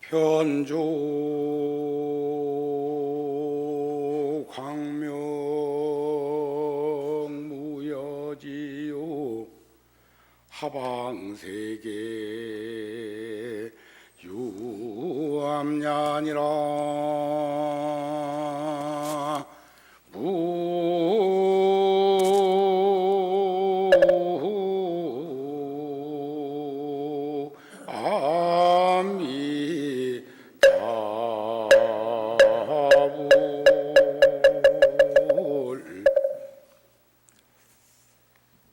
편조 광명무여지요 하방세계 유암년이라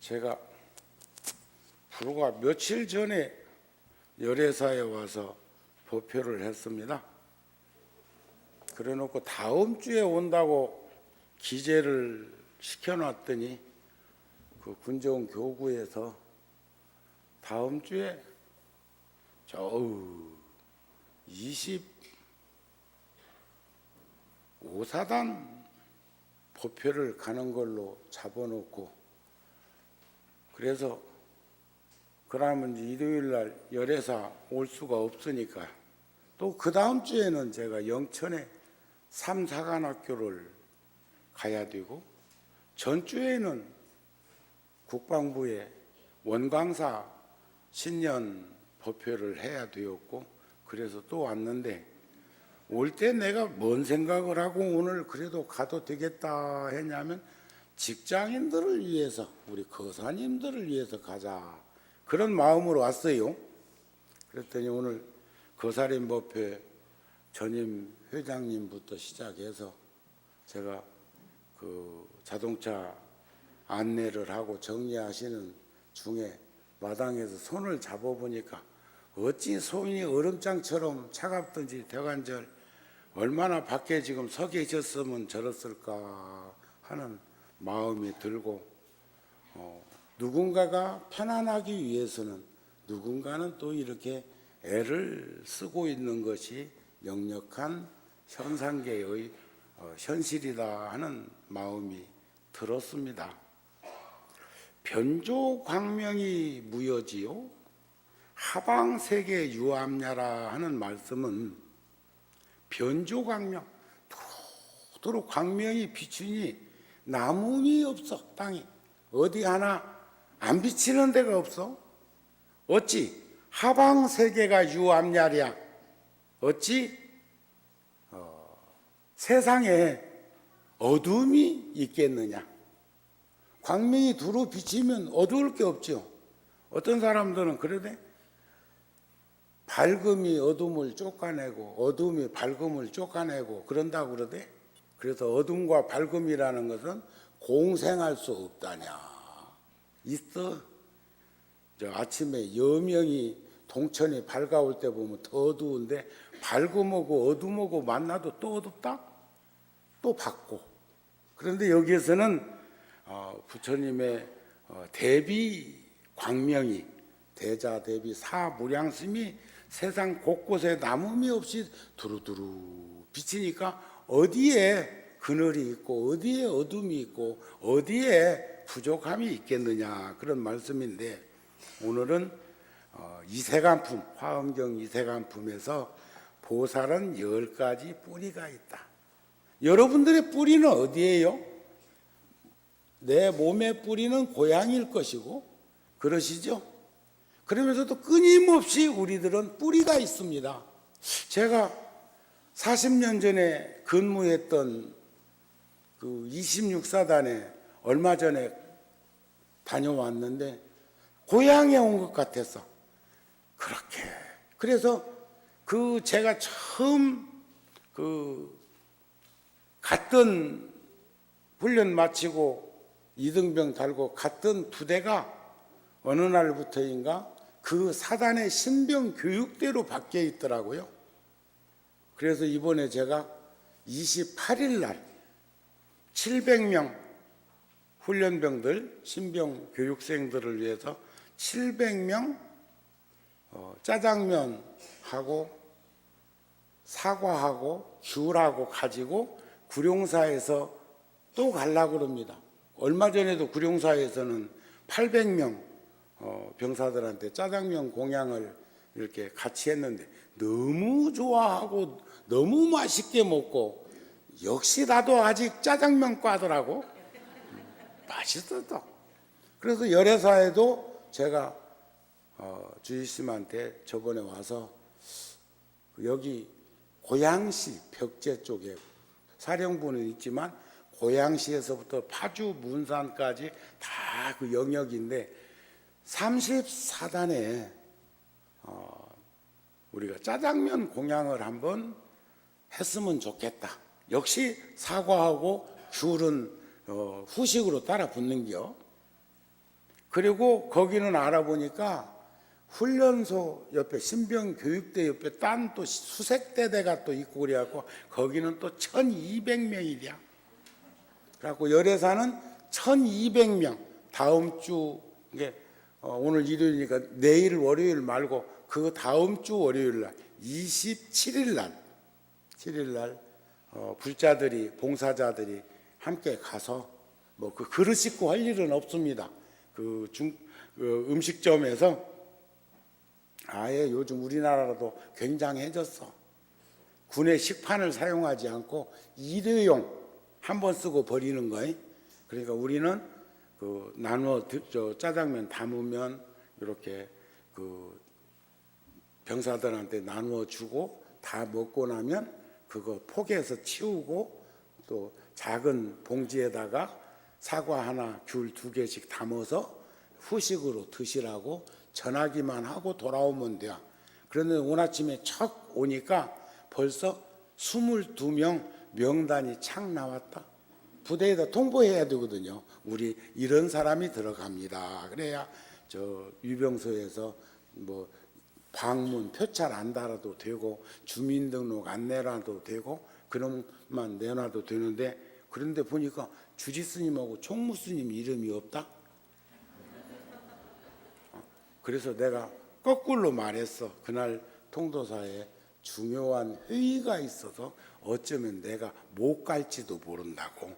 제가 불과 며칠 전에 열애사에 와서 법회를 했습니다. 그래 놓고 다음 주에 온다고 기재를 시켜놨더니 그 군정 교구에서 다음 주에 저 25사단 법회를 가는 걸로 잡아놓고, 그래서 그러면 이제 일요일 날 열애사 올 수가 없으니까 또 그 다음 주에는 제가 영천에 삼사관학교를 가야 되고, 전주에는 국방부에 원광사 신년 법회를 해야 되었고, 그래서 또 왔는데 올 때 내가 뭔 생각을 하고 오늘 그래도 가도 되겠다 했냐면, 직장인들을 위해서, 우리 거사님들을 위해서 가자, 그런 마음으로 왔어요. 그랬더니 오늘 거사림법회 전임 회장님부터 시작해서 제가 그 자동차 안내를 하고 정리하시는 중에 마당에서 손을 잡아보니까 어찌 손이 얼음장처럼 차갑든지 대관절 얼마나 밖에 지금 서 계셨으면 저랬을까 하는 마음이 들고, 누군가가 편안하기 위해서는 누군가는 또 이렇게 애를 쓰고 있는 것이 역력한 현상계의 현실이다 하는 마음이 들었습니다. 변조광명이 무여지요 하방세계 유암야라 하는 말씀은, 변조광명, 도로 광명이 비추니 나무이 없어. 땅이 어디 하나 안 비치는 데가 없어. 어찌 하방세계가 유암야랴, 어찌 세상에 어둠이 있겠느냐. 광명이 두루 비치면 어두울 게 없죠. 어떤 사람들은 그러대, 밝음이 어둠을 쫓아내고 어둠이 밝음을 쫓아내고 그런다고 그러대. 그래서 어둠과 밝음이라는 것은 공생할 수 없다냐. 있어. 저 아침에 여명이 동천이 밝아올 때 보면 더 어두운데, 밝음하고 어둠하고 만나도 또 어둡다? 또 밝고. 그런데 여기에서는 부처님의 대비 광명이, 대자 대비 사무량심이 세상 곳곳에 남음이 없이 두루두루 비치니까 어디에 그늘이 있고 어디에 어둠이 있고 어디에 부족함이 있겠느냐, 그런 말씀인데, 오늘은 이세간품, 화엄경 이세간품에서 보살은 10가지 뿌리가 있다. 여러분들의 뿌리는 어디예요? 내 몸의 뿌리는 고향일 것이고, 그러시죠? 그러면서도 끊임없이 우리들은 뿌리가 있습니다. 제가 40년 전에 근무했던 그 26사단에 얼마 전에 다녀왔는데 고향에 온 것 같아서 그렇게, 그래서 그 제가 처음 그 갔던 훈련 마치고 이등병 달고 갔던 부대가 어느 날부터인가 그 사단의 신병 교육대로 바뀌어 있더라고요. 그래서 이번에 제가 28일 날 700명 훈련병들, 신병 교육생들을 위해서 700명 짜장면하고 사과하고 귤하고 가지고 구룡사에서 또 가려고 그럽니다. 얼마 전에도 구룡사에서는 800명 병사들한테 짜장면 공양을 이렇게 같이 했는데 너무 좋아하고 너무 맛있게 먹고 역시 나도 아직 짜장면 과더라고. 맛있었어. 그래서 열애사에도 제가 주지스님한테 저번에 와서 여기 고양시 벽제 쪽에 사령부는 있지만 고양시에서부터 파주 문산까지 다 그 영역인데 34단에 우리가 짜장면 공양을 한번 했으면 좋겠다. 역시 사과하고 귤은 후식으로 따라 붙는겨. 그리고 거기는 알아보니까 훈련소 옆에 신병교육대 옆에 딴 또 수색대대가 또 있고 그래갖고 거기는 또 1200명이랴. 그래갖고 열애사는 1200명. 다음 주 이게 오늘 일요일이니까 내일 월요일 말고 그 다음 주 월요일 날 27일 날 7일 날 불자들이 봉사자들이 함께 가서 뭐 그 그릇 씻고 할 일은 없습니다. 그 음식점에서 아예 요즘 우리나라도 굉장해졌어. 군의 식판을 사용하지 않고 일회용 한 번 쓰고 버리는 거예요. 그러니까 우리는 그 나누어 짜장면 담으면 이렇게 그 병사들한테 나누어 주고 다 먹고 나면 그거 포개서 치우고 또 작은 봉지에다가 사과 하나, 귤 2개씩 담아서 후식으로 드시라고 전하기만 하고 돌아오면 돼요. 그런데 오늘 아침에 척 오니까 벌써 22명 명단이 착 나왔다. 부대에다 통보해야 되거든요. 우리 이런 사람이 들어갑니다. 그래야 저 유병소에서 뭐 방문 표찰 안 달아도 되고 주민등록 안 내놔도 되고 그런만 내놔도 되는데 그런데 보니까 주지스님하고 총무스님 이름이 없다. 그래서 내가 거꾸로 말했어. 그날 통도사에 중요한 회의가 있어서 어쩌면 내가 못 갈지도 모른다고.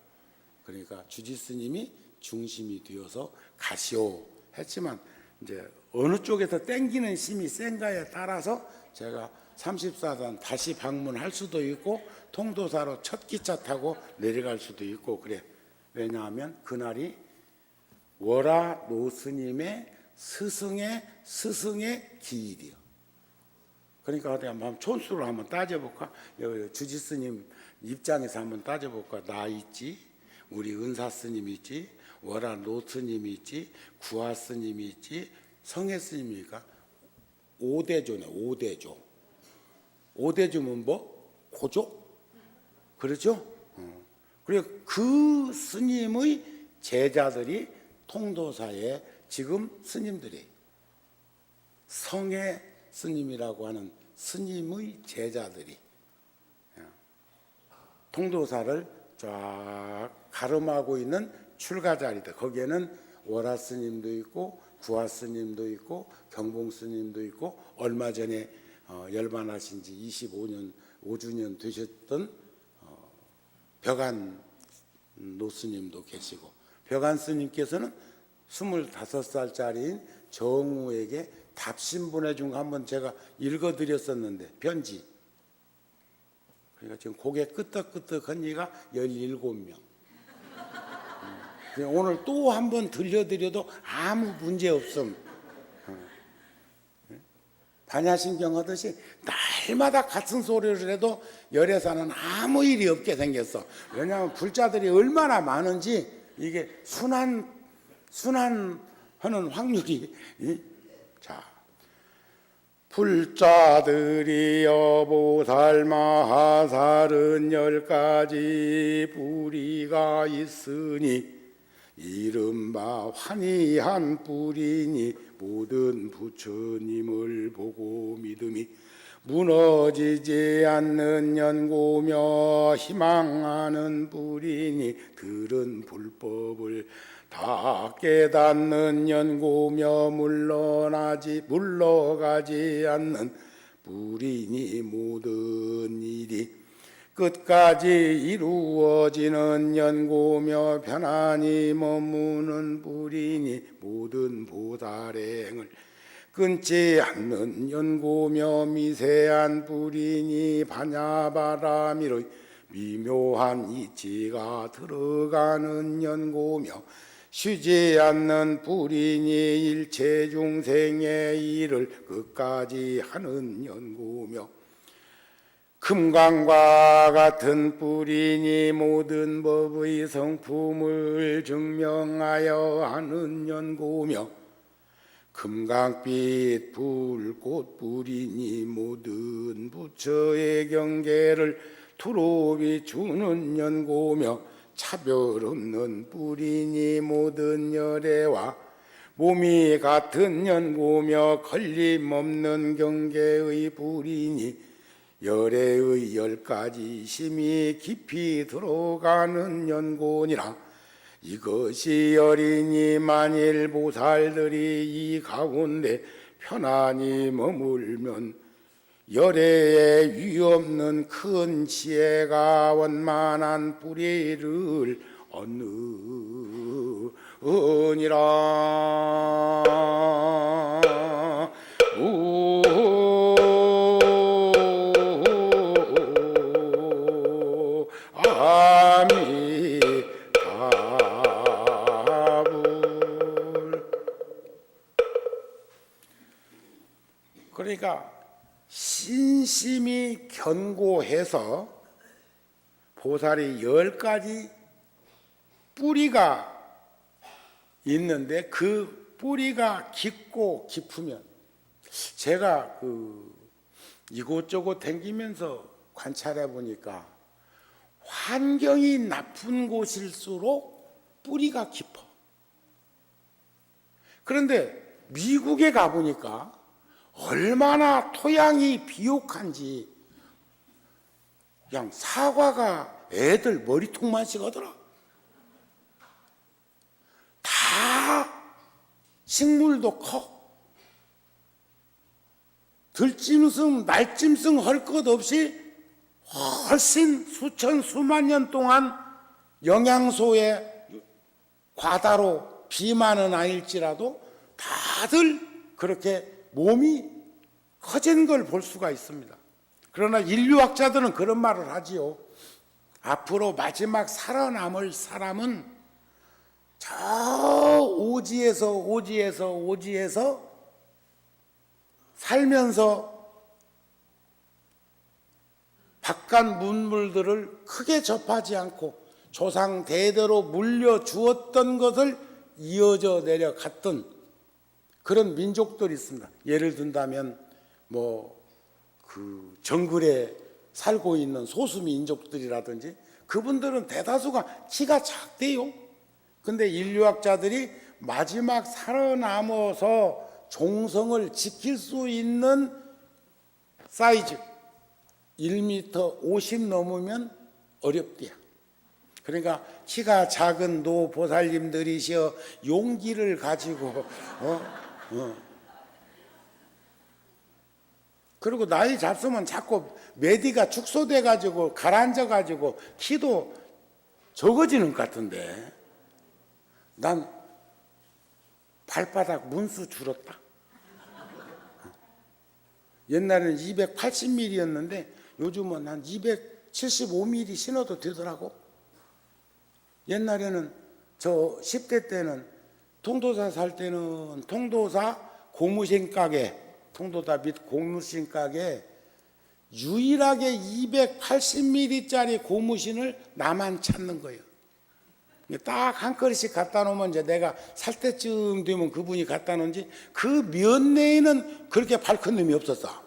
그러니까 주지스님이 중심이 되어서 가시오 했지만 이제 어느 쪽에서 땡기는 힘이 센가에 따라서 제가 34단 다시 방문할 수도 있고 통도사로 첫 기차 타고 내려갈 수도 있고 그래. 왜냐하면 그날이 월화 노스님의 스승의 기일이요. 그러니까 어디 한번 촌수를 한번 따져볼까? 주지스님 입장에서 한번 따져볼까? 나 있지, 우리 은사스님 있지, 월화 노스님이 있지, 구하스님이 있지, 성혜스님이니까 5대조네. 5대조. 5대조면 뭐? 고조? 그렇죠? 그리고 그 스님의 제자들이 통도사에 지금 스님들이 성의 스님이라고 하는 스님의 제자들이 통도사를 쫙 가름하고 있는 출가 자리다. 거기에는 월화 스님도 있고 구화 스님도 있고 경봉 스님도 있고 얼마 전에 열반하신 지 25년 5주년 되셨던 벽안 노스님도 계시고 벽안 스님께서는 25살짜리인 정우에게 답신 보내준 거 한번 제가 읽어드렸었는데 편지. 그러니까 지금 고개 끄덕끄덕한 이가 17명. 오늘 또 한번 들려드려도 아무 문제 없음. 반야신경 하듯이 날마다 같은 소리를 해도 열애사는 아무 일이 없게 생겼어. 왜냐하면 불자들이 얼마나 많은지 이게 순환하는 확률이. 자, 불자들이 여보살 마하살은 10가지 뿌리가 있으니 이른바 환희한 뿌리니 모든 부처님을 보고 믿음이 무너지지 않는 연고며 희망하는 뿌리니 들은 불법을 다 깨닫는 연고며 물러가지 않는 뿌리니 모든 일이 끝까지 이루어지는 연고며 편안히 머무는 뿌리니 모든 보살행을 끊지 않는 연고며 미세한 불이니 반야바라미로 미묘한 이치가 들어가는 연고며 쉬지 않는 불이니 일체 중생의 일을 끝까지 하는 연고며 금강과 같은 불이니 모든 법의 성품을 증명하여 하는 연고며 금강빛 불꽃 불이니 모든 부처의 경계를 두루 비추는 연고며 차별 없는 불이니 모든 열애와 몸이 같은 연고며 걸림없는 경계의 불이니 열애의 10가지 심이 깊이 들어가는 연고니라. 이것이 어린이 만일 보살들이 이 가운데 편안히 머물면 열애에 위없는 큰 지혜가 원만한 뿌리를 얻느니라. 그러니까 신심이 견고해서 보살이 10가지 뿌리가 있는데 그 뿌리가 깊고 깊으면 제가 이곳저곳 다니면서 관찰해 보니까 환경이 나쁜 곳일수록 뿌리가 깊어. 그런데 미국에 가보니까 얼마나 토양이 비옥한지 그냥 사과가 애들 머리통만씩 하더라. 다 식물도 커. 들짐승, 날짐승 할 것 없이 훨씬 수천, 수만 년 동안 영양소의 과다로 비만은 아닐지라도 다들 그렇게 몸이 커진 걸 볼 수가 있습니다. 그러나 인류학자들은 그런 말을 하지요. 앞으로 마지막 살아남을 사람은 저 오지에서 살면서 바깥 문물들을 크게 접하지 않고 조상 대대로 물려주었던 것을 이어져 내려갔던 그런 민족들이 있습니다. 예를 든다면 정글에 살고 있는 소수민족들이라든지 그분들은 대다수가 키가 작대요. 근데 인류학자들이 마지막 살아남아서 종성을 지킬 수 있는 사이즈 1m 50 넘으면 어렵대요. 그러니까 키가 작은 노보살님들이시여 용기를 가지고 그리고 나이 잡수면 자꾸 메디가 축소돼 가지고 가라앉아 가지고 키도 적어지는 것 같은데 난 발바닥 문수 줄었다. 옛날에는 280mm였는데 요즘은 한 275mm 신어도 되더라고. 옛날에는 저 10대 때는 통도사 살 때는 통도사 고무신 가게, 통도사 및 고무신 가게 유일하게 280mm짜리 고무신을 나만 찾는 거예요. 딱 한 그릇씩 갖다 놓으면 이제 내가 살 때쯤 되면 그분이 갖다 놓은지 그 면 내에는 그렇게 밝은 놈이 없었어.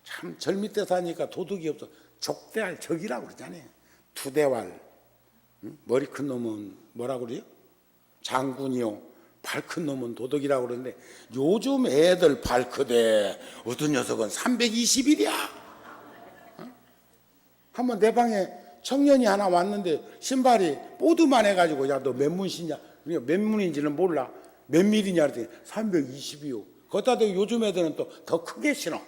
참 젊을 때 사니까 도둑이 없어. 족대알 적이라고 그러잖아요. 두대왈. 머리 큰 놈은 뭐라고 그래요? 장군이요. 발 큰 놈은 도둑이라고 그러는데 요즘 애들 발 크대. 어떤 녀석은 320일이야. 한번 내 방에 청년이 하나 왔는데 신발이 뽀드만 해가지고 야 너 몇 문 신냐? 몇 문인지는 몰라. 몇 밀이냐 그랬더니 320이요. 거기다 대고 요즘 애들은 또 더 크게 신어.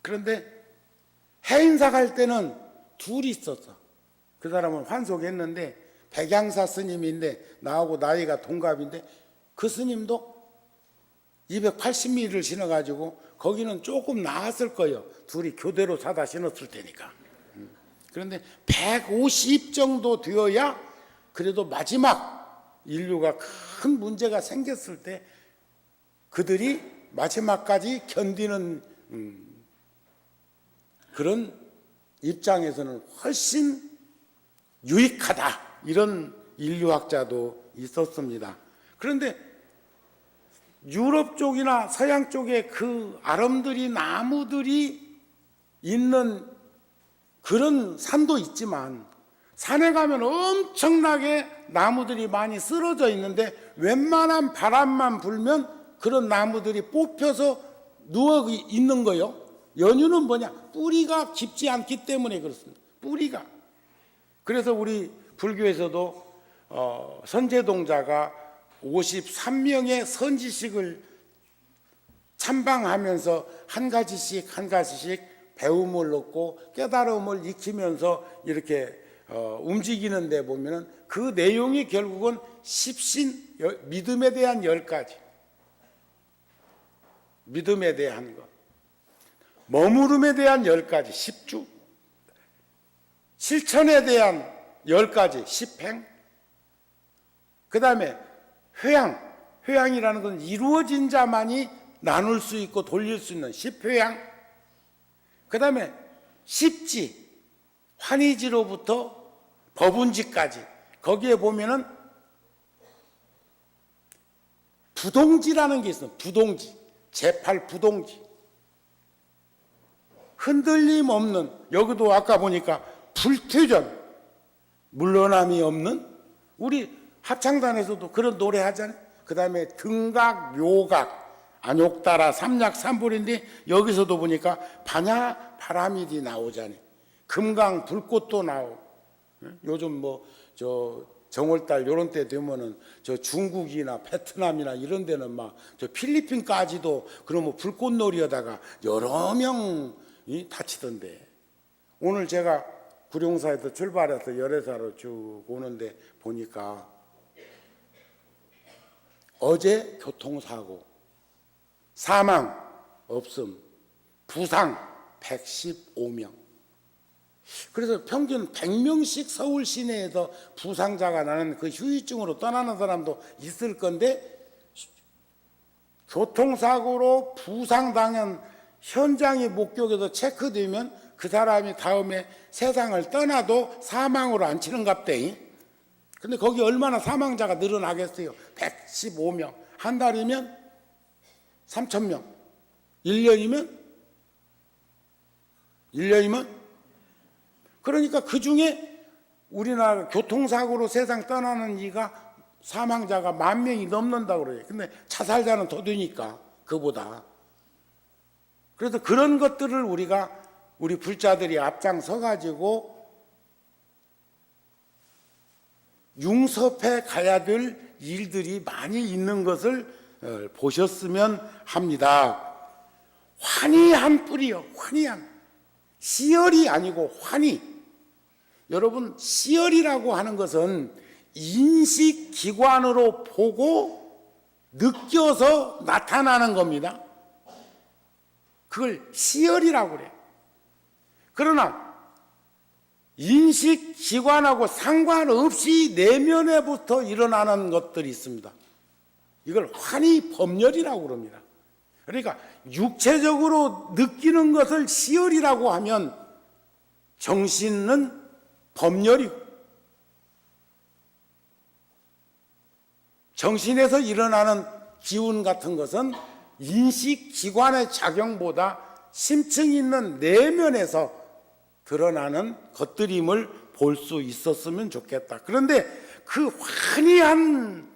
그런데 해인사 갈 때는 둘이 있었어. 그 사람은 환속했는데 백양사 스님인데 나하고 나이가 동갑인데 그 스님도 280mm를 신어가지고 거기는 조금 나았을 거예요. 둘이 교대로 사다 신었을 테니까. 그런데 150 정도 되어야 그래도 마지막 인류가 큰 문제가 생겼을 때 그들이 마지막까지 견디는 그런 입장에서는 훨씬 유익하다, 이런 인류학자도 있었습니다. 그런데 유럽 쪽이나 서양 쪽에 그 아름드리 나무들이 있는 그런 산도 있지만 산에 가면 엄청나게 나무들이 많이 쓰러져 있는데 웬만한 바람만 불면 그런 나무들이 뽑혀서 누워 있는 거요. 연유는 뭐냐? 뿌리가 깊지 않기 때문에 그렇습니다. 뿌리가. 그래서 우리 불교에서도 선제동자가 53명의 선지식을 참방하면서 한 가지씩 한 가지씩 배움을 얻고 깨달음을 익히면서 이렇게 움직이는데 보면은 그 내용이 결국은 십신, 믿음에 대한 10가지, 믿음에 대한 것, 머무름에 대한 10가지, 10주, 실천에 대한 10가지, 10행, 그 다음에 회양이라는 건 이루어진 자만이 나눌 수 있고 돌릴 수 있는 10회양, 그 다음에 십지, 환희지로부터 법운지까지, 거기에 보면은 부동지라는 게 있어요. 부동지, 제8부동지. 흔들림 없는, 여기도 아까 보니까 불퇴전, 물러남이 없는, 우리 합창단에서도 그런 노래 하잖아요. 그 다음에 등각, 묘각, 안욕따라, 삼약, 삼불인데 여기서도 보니까 반야, 바람이디 나오잖아요. 금강, 불꽃도 나오고. 요즘 정월달 요런 때 되면은 저 중국이나 베트남이나 이런 데는 막 저 필리핀까지도 그러면 불꽃놀이하다가 여러 명이 다치던데, 오늘 제가 구룡사에서 출발해서 열애사로 쭉 오는데 보니까 어제 교통사고, 사망 없음, 부상 115명. 그래서 평균 100명씩 서울 시내에서 부상자가 나는 그 후유증으로 떠나는 사람도 있을 건데, 교통사고로 부상당한 현장이 목격에서 체크되면 그 사람이 다음에 세상을 떠나도 사망으로 안 치는갑대. 근데 거기 얼마나 사망자가 늘어나겠어요. 115명. 한 달이면 3,000명. 1년이면 그러니까 그 중에 우리나라 교통사고로 세상 떠나는 이가 사망자가 10,000명이 넘는다고 그래요. 근데 자살자는 더 되니까 그보다. 그래서 그런 것들을 우리 불자들이 앞장서 가지고 융섭해 가야 될 일들이 많이 있는 것을 보셨으면 합니다. 환희한 뿌리요. 환희한. 시열이 아니고 환희. 여러분, 시열이라고 하는 것은 인식기관으로 보고 느껴서 나타나는 겁니다. 그걸 시열이라고 그래요. 그러나 인식기관하고 상관없이 내면에부터 일어나는 것들이 있습니다. 이걸 환희법열이라고 그럽니다. 그러니까 육체적으로 느끼는 것을 시열이라고 하면 정신은 법열이고, 정신에서 일어나는 기운 같은 것은 인식기관의 작용보다 심층 있는 내면에서 드러나는 것들임을 볼 수 있었으면 좋겠다. 그런데 그 환희한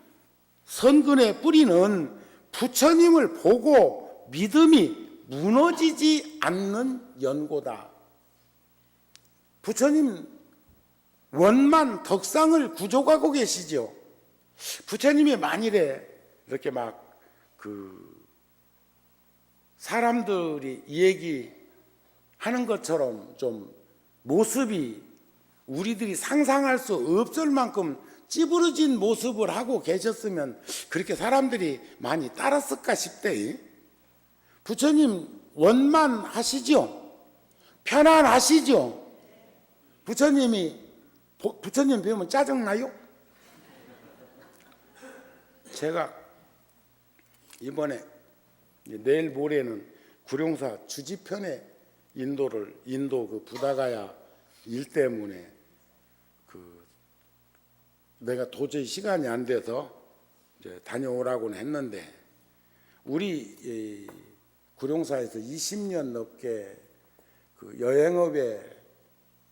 선근의 뿌리는 부처님을 보고 믿음이 무너지지 않는 연고다. 부처님 원만 덕상을 구족하고 계시죠. 부처님이 만일에 이렇게 사람들이 얘기하는 것처럼 좀 모습이 우리들이 상상할 수 없을 만큼 찌부러진 모습을 하고 계셨으면 그렇게 사람들이 많이 따랐을까 싶대. 부처님 원만하시죠? 편안하시죠? 부처님 뵈면 짜증나요? 제가 이번에 내일 모레는 구룡사 주지편에 인도 그 부다가야 일 때문에 내가 도저히 시간이 안 돼서 이제 다녀오라고는 했는데, 우리 구룡사에서 20년 넘게 그 여행업에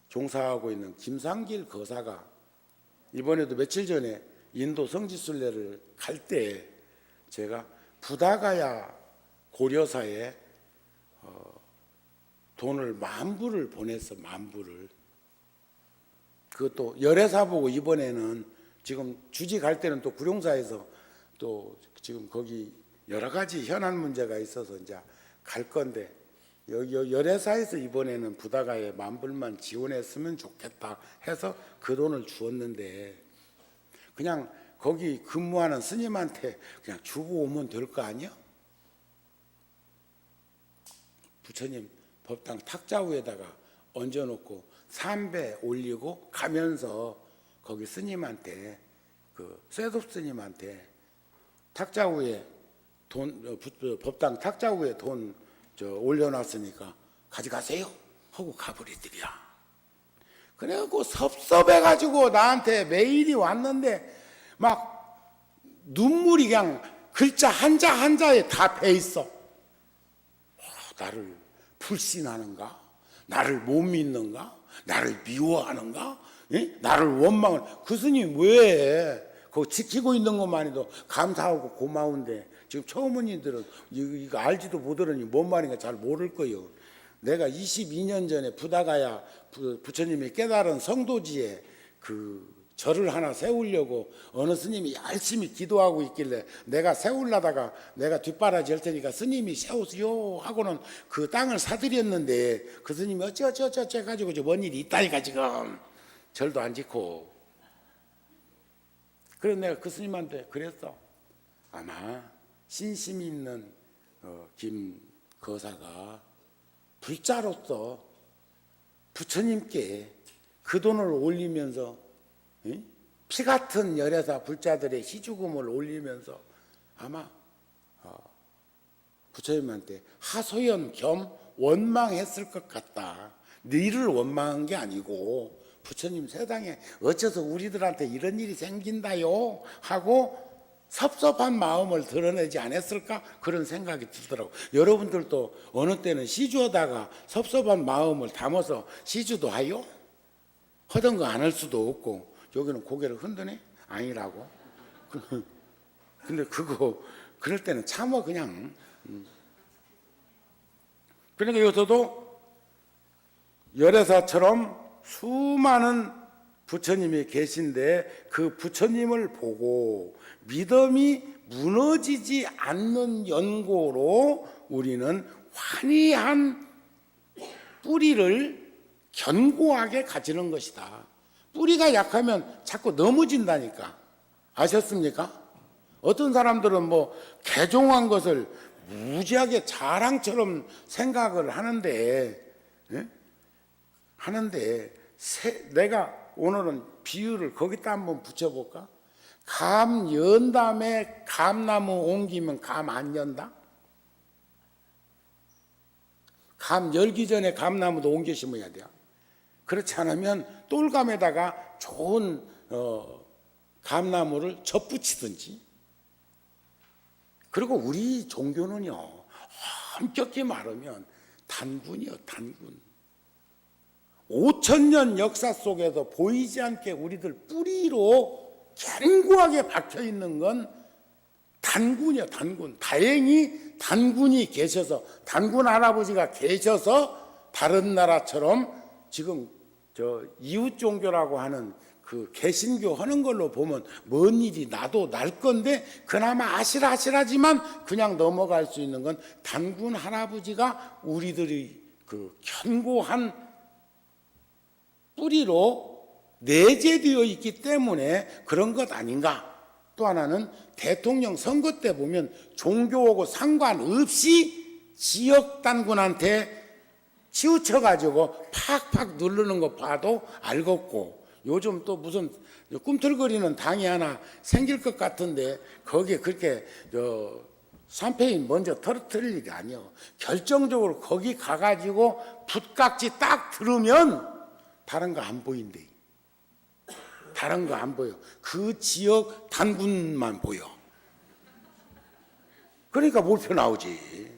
종사하고 있는 김상길 거사가 이번에도 며칠 전에 인도 성지순례를 갈 때 제가 부다가야 고려사에 돈을 10,000불을 보냈어. 10,000불을. 그것도 열애사 보고 이번에는 지금 주지 갈 때는 또 구룡사에서 또 지금 거기 여러 가지 현안 문제가 있어서 이제 갈 건데, 여기 열애사에서 이번에는 부다가에 10,000불만 지원했으면 좋겠다 해서 그 돈을 주었는데, 그냥 거기 근무하는 스님한테 그냥 주고 오면 될 거 아니야? 부처님 법당 탁자 위에다가 얹어놓고 삼배 올리고 가면서 거기 스님한테, 그 쇠톱 스님한테 탁자 위에 법당 탁자 위에 돈 올려놨으니까 가져가세요 하고 가버리더랴. 그래갖고 섭섭해가지고 나한테 메일이 왔는데 막 눈물이 그냥 글자 한자 한자에 다 배있어. 나를 불신하는가? 나를 못 믿는가? 나를 미워하는가? 나를 원망을. 그 스님 왜 그거 지키고 있는 것만 해도 감사하고 고마운데, 지금 처음은이들은 이거 알지도 못하니 뭔 말인가 잘 모를 거예요. 내가 22년 전에 부다가야 부처님이 깨달은 성도지에 그 절을 하나 세우려고 어느 스님이 열심히 기도하고 있길래 내가 세우려다가 내가 뒷바라지 할 테니까 스님이 세우세요 하고는 그 땅을 사들였는데, 그 스님이 어쩌 해가지고 뭔 일이 있다니까 지금 절도 안 짓고. 그래서 내가 그 스님한테 그랬어. 아마 신심 있는 김 거사가 불자로서 부처님께 그 돈을 올리면서 피 같은 열애사 불자들의 희죽음을 올리면서 아마 부처님한테 하소연 겸 원망했을 것 같다. 너희를 원망한 게 아니고 부처님 세상에 어째서 우리들한테 이런 일이 생긴다요 하고 섭섭한 마음을 드러내지 않았을까, 그런 생각이 들더라고. 여러분들도 어느 때는 시주하다가 섭섭한 마음을 담아서 시주도 하요? 하던 거 안 할 수도 없고. 여기는 고개를 흔드네? 아니라고. 근데 그거 그럴 때는 참아 그냥. 그러니까 여기서도 열애사처럼 수많은 부처님이 계신데 그 부처님을 보고 믿음이 무너지지 않는 연고로 우리는 환희한 뿌리를 견고하게 가지는 것이다. 뿌리가 약하면 자꾸 넘어진다니까. 아셨습니까? 어떤 사람들은 뭐 개종한 것을 무지하게 자랑처럼 생각을 하는데, 내가 오늘은 비유를 거기다 한번 붙여볼까? 감 연 다음에 감나무 옮기면 감 안 연다? 감 열기 전에 감나무도 옮겨 심어야 돼요. 그렇지 않으면 똘감에다가 좋은 감나무를 접붙이든지. 그리고 우리 종교는요, 엄격히 말하면 단군이요, 단군. 5,000년 역사 속에서 보이지 않게 우리들 뿌리로 견고하게 박혀 있는 건 단군이요, 단군. 다행히 단군이 계셔서, 단군 할아버지가 계셔서 다른 나라처럼 지금 이웃 종교라고 하는 그 개신교 하는 걸로 보면 뭔 일이 나도 날 건데 그나마 아슬아슬하지만 그냥 넘어갈 수 있는 건 단군 할아버지가 우리들이 그 견고한 뿌리로 내재되어 있기 때문에 그런 것 아닌가. 또 하나는 대통령 선거 때 보면 종교하고 상관없이 지역 단군한테 치우쳐가지고 팍팍 누르는 거 봐도 알겠고, 요즘 또 무슨 꿈틀거리는 당이 하나 생길 것 같은데 거기에 그렇게 삼페인 먼저 터뜨릴 일이 아니요. 결정적으로 거기 가가지고 붓깍지 딱 들으면 다른 거 안 보인대. 다른 거 안 보여. 그 지역 단군만 보여. 그러니까 몰표 나오지.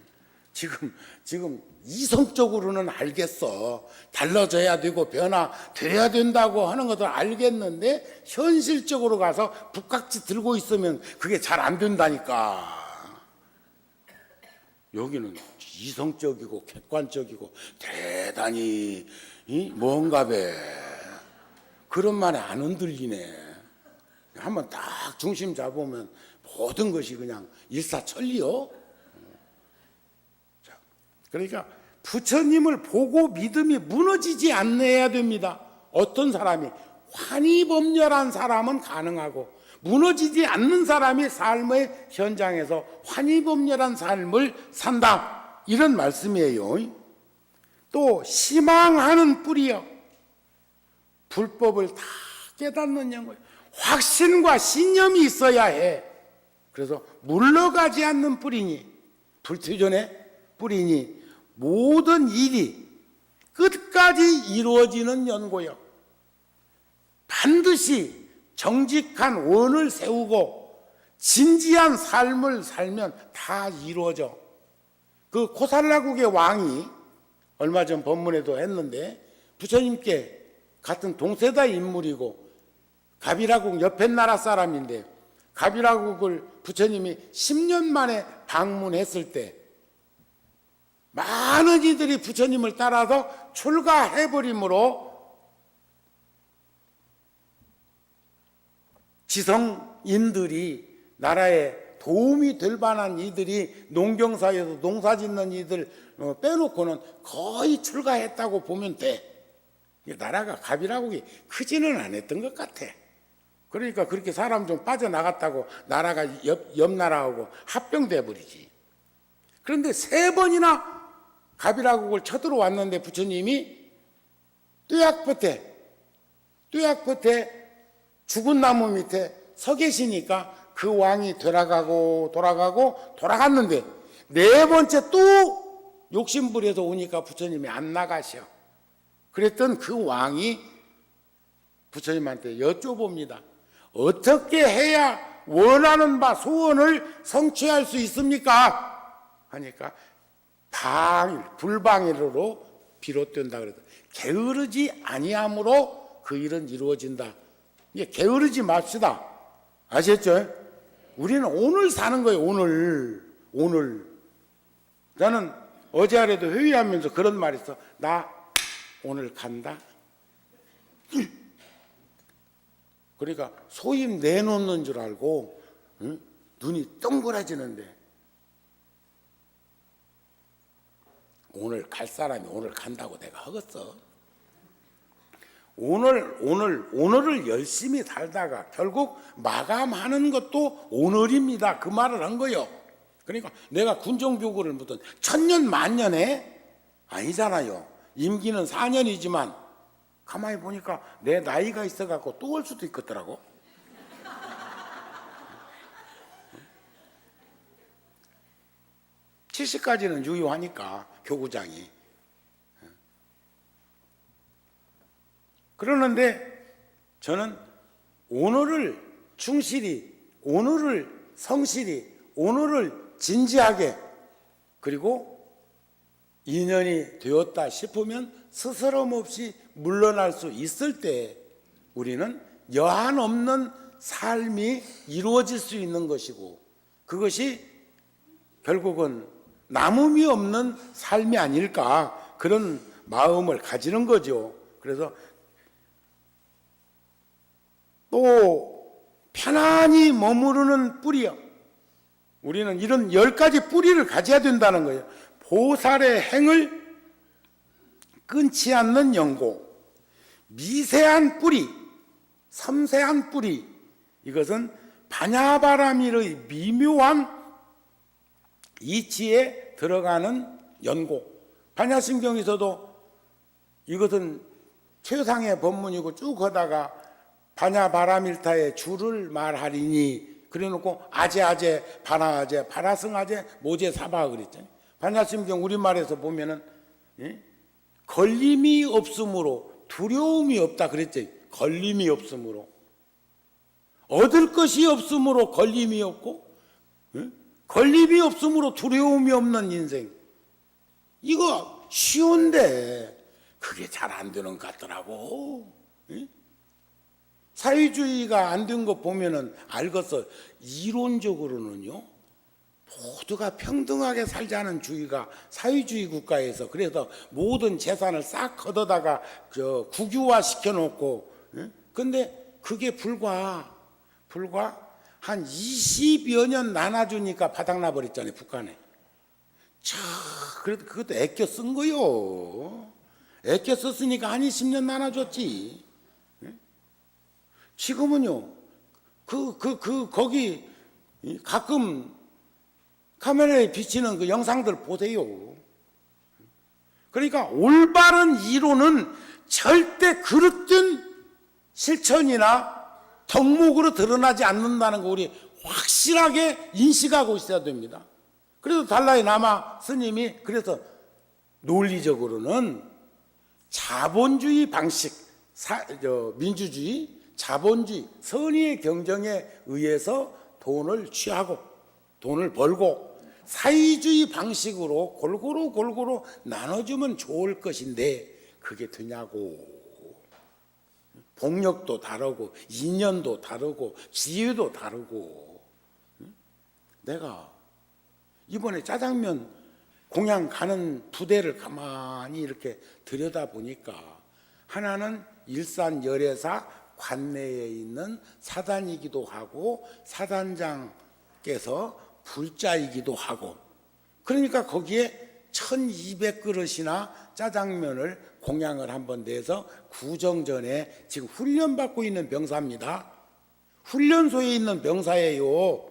지금 이성적으로는 알겠어. 달라져야 되고 변화돼야 된다고 하는 것도 알겠는데 현실적으로 가서 북깍지 들고 있으면 그게 잘 안 된다니까. 여기는 이성적이고 객관적이고 대단히 뭔가 배 그런 말에 안 흔들리네. 한번 딱 중심 잡으면 모든 것이 그냥 일사천리요. 자, 그러니까 부처님을 보고 믿음이 무너지지 않아야 됩니다. 어떤 사람이 환희범렬한 사람은 가능하고 무너지지 않는 사람이 삶의 현장에서 환희범렬한 삶을 산다. 이런 말씀이에요. 또 희망하는 뿌리여. 불법을 다 깨닫는 영혼. 확신과 신념이 있어야 해. 그래서 물러가지 않는 뿌리니, 불투전의 뿌리니 모든 일이 끝까지 이루어지는 연고요. 반드시 정직한 원을 세우고 진지한 삶을 살면 다 이루어져. 그 코살라국의 왕이 얼마 전 법문에도 했는데 부처님께 같은 동세대 인물이고 가비라국 옆에 나라 사람인데 가비라국을 부처님이 10년 만에 방문했을 때 많은 이들이 부처님을 따라서 출가해버림으로 지성인들이 나라에 도움이 될 만한 이들이 농경사에서 농사짓는 이들 빼놓고는 거의 출가했다고 보면 돼. 나라가 가비라국이 크지는 않았던 것 같아. 그러니까 그렇게 사람 좀 빠져나갔다고 나라가 옆 나라하고 합병돼 버리지. 그런데 3번이나 가비라국을 쳐들어왔는데 부처님이 뙤약볕에 죽은 나무 밑에 서 계시니까 그 왕이 돌아갔는데 4번째 또 욕심부려서 오니까 부처님이 안 나가셔. 그랬던 그 왕이 부처님한테 여쭤봅니다. 어떻게 해야 원하는 바 소원을 성취할 수 있습니까? 하니까 불방일로 비롯된다 그래도 게으르지 아니함으로 그 일은 이루어진다. 이게 게으르지 맙시다. 아셨죠? 우리는 오늘 사는 거예요. 오늘. 나는 어제 아래도 회의하면서 그런 말 했어. 나 오늘 간다. 그러니까 소임 내놓는 줄 알고 눈이 동그라지는데 오늘 갈 사람이 오늘 간다고 내가 하겠어. 오늘을 열심히 살다가 결국 마감하는 것도 오늘입니다. 그 말을 한 거예요. 그러니까 내가 군정교구를 무슨 천년 만년에 아니잖아요. 임기는 4년이지만 가만히 보니까 내 나이가 있어갖고 또 올 수도 있겠더라고. 70까지는 유효하니까 교구장이. 그러는데 저는 오늘을 충실히, 오늘을 성실히, 오늘을 진지하게, 그리고 인연이 되었다 싶으면 스스럼 없이 물러날 수 있을 때 우리는 여한 없는 삶이 이루어질 수 있는 것이고, 그것이 결국은 남음이 없는 삶이 아닐까, 그런 마음을 가지는 거죠. 그래서 또 편안히 머무르는 뿌리요. 우리는 이런 10가지 뿌리를 가져야 된다는 거예요. 보살의 행을 끊지 않는 연고, 미세한 뿌리, 섬세한 뿌리, 이것은 반야바라밀의 미묘한 이치에 들어가는 연고. 반야심경에서도 이것은 최상의 법문이고 쭉 하다가 반야바라밀타의 주를 말하리니 그래놓고 아제아제 바라아제 바라승아제 모제사바 그랬잖아요. 반야심경 우리말에서 보면은 걸림이 없으므로 두려움이 없다 그랬죠. 걸림이 없으므로, 얻을 것이 없으므로 걸림이 없고, 걸림이 없으므로 두려움이 없는 인생. 이거 쉬운데 그게 잘 안 되는 것 같더라고. 사회주의가 안 된 거 보면은 알겠어. 이론적으로는요, 모두가 평등하게 살자는 주의가 사회주의 국가에서, 그래서 모든 재산을 싹 걷어다가 국유화 시켜놓고, 근데 그게 불과 한 20여 년 나눠주니까 바닥나 버렸잖아요, 북한에. 그래도 그것도 애껴 쓴 거요. 애껴 썼으니까 한 20년 나눠줬지. 지금은요, 거기 가끔 카메라에 비치는 그 영상들 보세요. 그러니까 올바른 이론은 절대 그릇된 실천이나 덕목으로 드러나지 않는다는 거 우리 확실하게 인식하고 있어야 됩니다. 그래서 달라이라마 스님이 그래서 논리적으로는 자본주의 방식, 민주주의, 자본주의, 선의의 경쟁에 의해서 돈을 취하고 돈을 벌고 사회주의 방식으로 골고루 나눠주면 좋을 것인데 그게 되냐고. 복력도 다르고 인연도 다르고 지혜도 다르고. 내가 이번에 짜장면 공양 가는 부대를 가만히 이렇게 들여다보니까 하나는 일산 열애사 관내에 있는 사단이기도 하고 사단장께서 불자이기도 하고, 그러니까 거기에 1200그릇이나 짜장면을 공양을 한번 내서 구정전에 지금 훈련받고 있는 병사입니다. 훈련소에 있는 병사예요.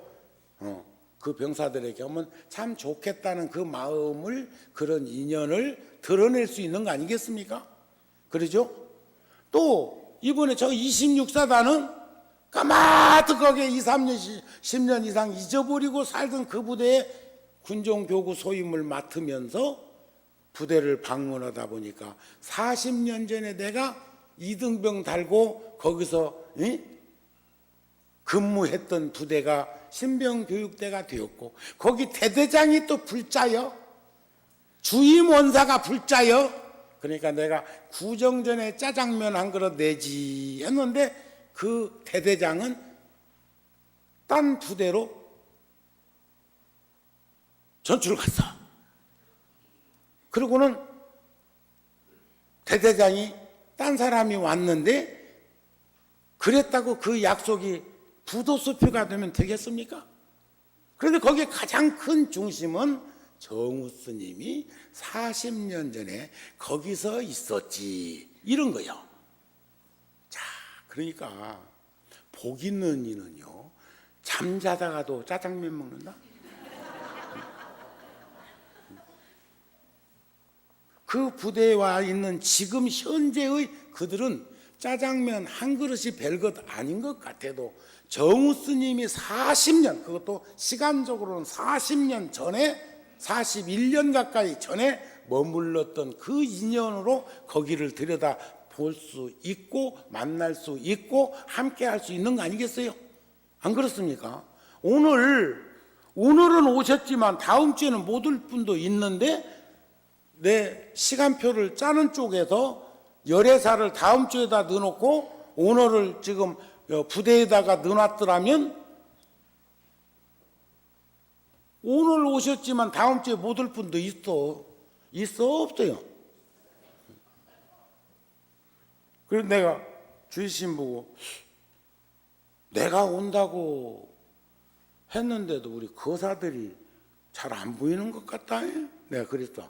그 병사들에게 하면 참 좋겠다는 그 마음을, 그런 인연을 드러낼 수 있는 거 아니겠습니까? 그러죠? 또 이번에 저 26사단은 까마득하게 2, 3년, 10년 이상 잊어버리고 살던 그 부대에 군종교구 소임을 맡으면서 부대를 방문하다 보니까 40년 전에 내가 이등병 달고 거기서 근무했던 부대가 신병교육대가 되었고, 거기 대대장이 또 불자여, 주임 원사가 불자여. 그러니까 내가 구정전에 짜장면 한 그릇 내지 했는데 그 대대장은 딴 부대로 전출을 갔어. 그러고는 대대장이 딴 사람이 왔는데 그랬다고 그 약속이 부도수표가 되면 되겠습니까? 그런데 거기에 가장 큰 중심은 정우 스님이 40년 전에 거기서 있었지, 이런 거요. 자, 그러니까 복 있는 이는요, 잠자다가도 짜장면 먹는다. 그 부대에 와 있는 지금 현재의 그들은 짜장면 한 그릇이 별것 아닌 것 같아도 정우 스님이 40년, 그것도 시간적으로는 40년 전에, 41년 가까이 전에 머물렀던 그 인연으로 거기를 들여다 볼 수 있고 만날 수 있고 함께 할 수 있는 거 아니겠어요? 안 그렇습니까? 오늘은 오셨지만 다음 주에는 못 올 분도 있는데 내 시간표를 짜는 쪽에서 열애사를 다음 주에다 넣어놓고 오늘을 지금 부대에다가 넣어놨더라면 오늘 오셨지만 다음 주에 못 올 분도 있어 없어요? 그래서 내가 주의신 보고 내가 온다고 했는데도 우리 거사들이 잘 안 보이는 것 같다. 내가 그랬어.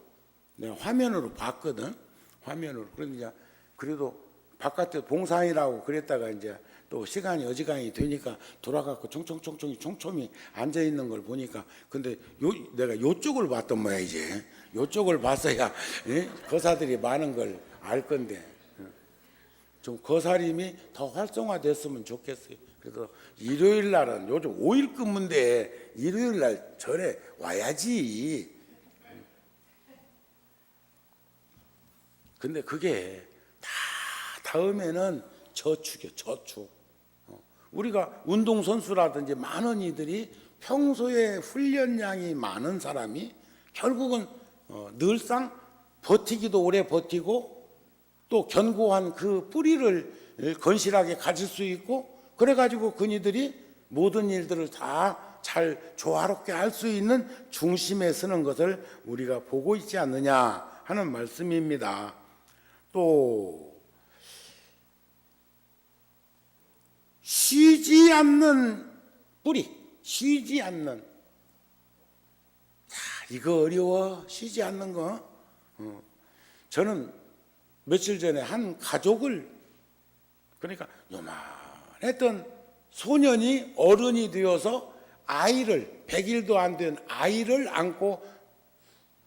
내가 화면으로 봤거든. 화면으로. 그러니까 그래도 바깥에 봉사이라고 그랬다가 이제 또 시간이 어지간히 되니까 돌아가고 총총총총이 앉아 있는 걸 보니까 근데 내가 요쪽을 봤던 모야 이제 요쪽을 봤어야 예? 거사들이 많은 걸 알 건데 좀 거사림이 더 활성화됐으면 좋겠어요. 그래서 일요일 날은 요즘 5일 근무인데 일요일 날 절에 와야지. 근데 그게 다 다음에는 저축이요, 저축. 우리가 운동선수라든지 많은 이들이 평소에 훈련량이 많은 사람이 결국은 늘상 버티기도 오래 버티고 또 견고한 그 뿌리를 건실하게 가질 수 있고 그래가지고 그니들이 모든 일들을 다 잘 조화롭게 할 수 있는 중심에 서는 것을 우리가 보고 있지 않느냐 하는 말씀입니다. 또 쉬지 않는 뿌리, 쉬지 않는. 자, 이거 어려워. 쉬지 않는 거. 저는 며칠 전에 한 가족을 그러니까 요만했던 소년이 어른이 되어서 아이를 100일도 안 된 아이를 안고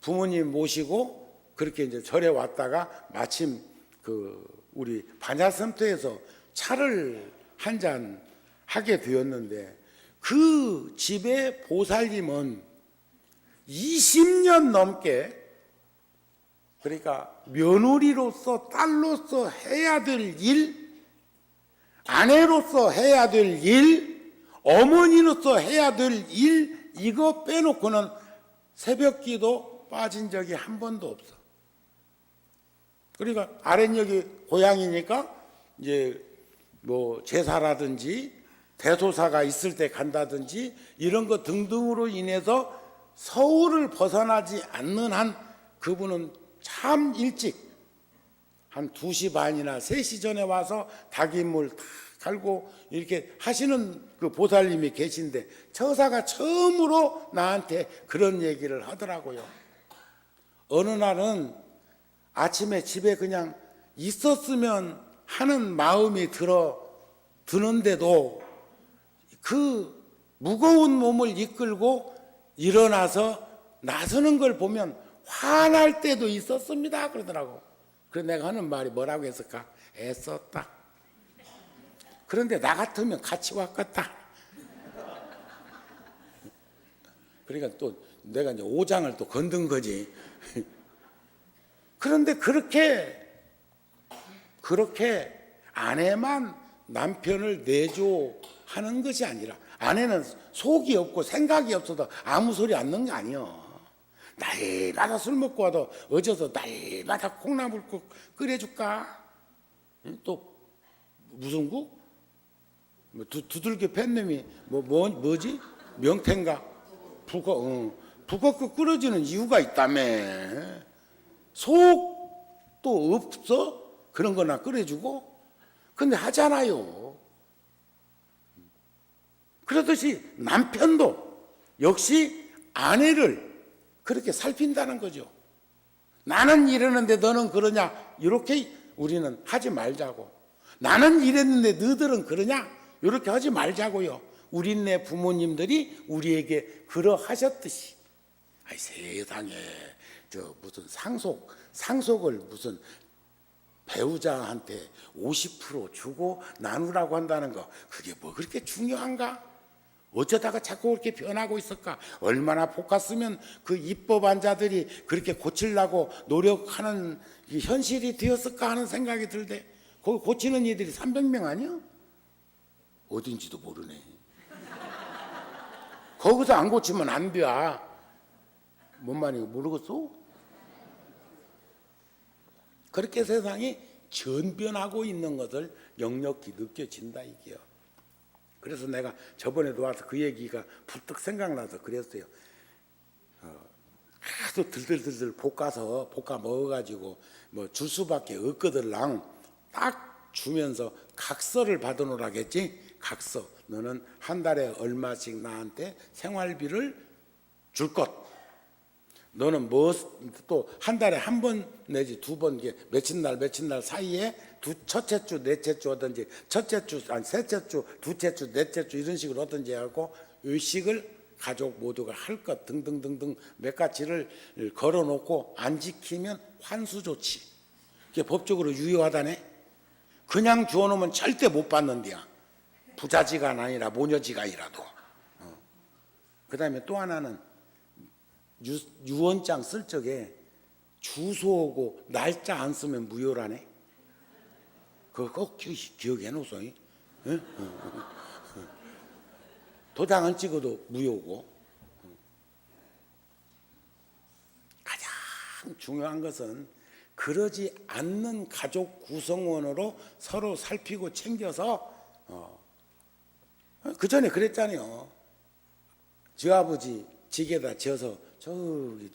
부모님 모시고 그렇게 이제 절에 왔다가 마침 그 우리 반야섬터에서 차를 한 잔 하게 되었는데 그 집의 보살님은 20년 넘게 그러니까 며느리로서 딸로서 해야 될 일, 아내로서 해야 될 일, 어머니로서 해야 될 일 이거 빼놓고는 새벽기도 빠진 적이 한 번도 없어. 그러니까 아랫역이 고향이니까 이제 뭐 제사라든지 대소사가 있을 때 간다든지 이런 것 등등으로 인해서 서울을 벗어나지 않는 한 그분은 참 일찍 한 2시 반이나 3시 전에 와서 닭인물 다 갈고 이렇게 하시는 그 보살님이 계신데 처사가 처음으로 나한테 그런 얘기를 하더라고요. 어느 날은 아침에 집에 그냥 있었으면 하는 마음이 드는데도 그 무거운 몸을 이끌고 일어나서 나서는 걸 보면 화날 때도 있었습니다 그러더라고. 그래서 내가 하는 말이 뭐라고 했을까? 애썼다. 그런데 나 같으면 같이 왔겠다. 그러니까 또 내가 이제 오장을 또 건든 거지. 그런데 그렇게 아내만 남편을 내조하는 것이 아니라 아내는 속이 없고 생각이 없어도 아무 소리 안 넣는 게 아니요. 날마다 술 먹고 와도 어져서 날마다 콩나물국 끓여줄까? 또 무슨 국? 두들겨 팬 놈이 뭐지? 명태인가? 북어국 끓여주는 이유가 있다며. 속도 없어? 그런 거나 끓여주고? 근데 하잖아요. 그러듯이 남편도 역시 아내를 그렇게 살핀다는 거죠. 나는 이러는데 너는 그러냐? 이렇게 우리는 하지 말자고. 나는 이랬는데 너희들은 그러냐? 이렇게 하지 말자고요. 우리네 부모님들이 우리에게 그러하셨듯이. 아이 세상에 저 무슨 상속을 무슨 배우자한테 50% 주고 나누라고 한다는 거 그게 뭐 그렇게 중요한가? 어쩌다가 자꾸 그렇게 변하고 있을까? 얼마나 볶았으면 그 입법안자들이 그렇게 고치려고 노력하는 현실이 되었을까 하는 생각이 들대. 거기 고치는 이들이 300명 아니야? 어딘지도 모르네. 거기서 안 고치면 안 돼. 뭔 말인지 모르겠어? 그렇게 세상이 전변하고 있는 것을 역력히 느껴진다 이게요. 그래서 내가 저번에도 와서 그 얘기가 불떡 생각나서 그랬어요. 하도 들들들들 볶아 먹어가지고 뭐 줄 수밖에 없거들랑 딱 주면서 각서를 받아놓으라겠지. 각서. 너는 한 달에 얼마씩 나한테 생활비를 줄 것. 너는 뭐 또 한 달에 한 번 내지 두 번 며칠 날 사이에 첫째 주, 넷째 주 하든지 첫째 주, 아니 셋째 주, 둘째 주, 넷째 주 이런 식으로 하든지 하고 의식을 가족 모두가 할 것 등등등등 몇 가지를 걸어놓고 안 지키면 환수 조치. 그게 법적으로 유효하다네. 그냥 주워놓으면 절대 못 받는데야. 부자지간 아니라 모녀지간이라도. 그 다음에 또 하나는 유언장 쓸 적에 주소하고 날짜 안 쓰면 무효라네. 그거 꼭 기억해 놓소. 도장 안 찍어도 무효고. 가장 중요한 것은 그러지 않는 가족 구성원으로 서로 살피고 챙겨서 그 전에 그랬잖아요. 저 아버지 지게다 지어서 저기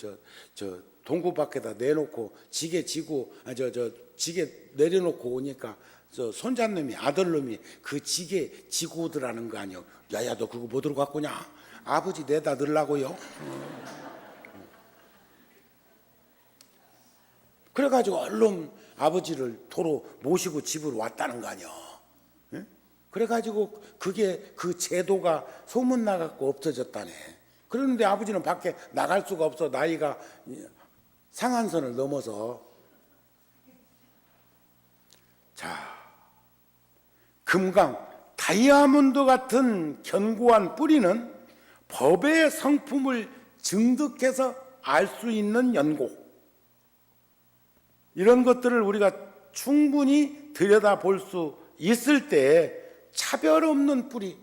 저 동구 밖에다 내놓고 지게 지고 지게 내려놓고 오니까 저 손자놈이 아들놈이 그 지게 지고 오더라는 거 아니요. 야야 너 그거 뭐 들고 갖고 오냐? 아버지 내다 넣으려고요. 그래가지고 얼른 아버지를 도로 모시고 집으로 왔다는 거 아니요. 그래가지고 그게 그 제도가 소문나갖고 없어졌다네. 그런데 아버지는 밖에 나갈 수가 없어. 나이가 상한선을 넘어서. 자, 금강, 다이아몬드 같은 견고한 뿌리는 법의 성품을 증득해서 알 수 있는 연고. 이런 것들을 우리가 충분히 들여다볼 수 있을 때 차별 없는 뿌리,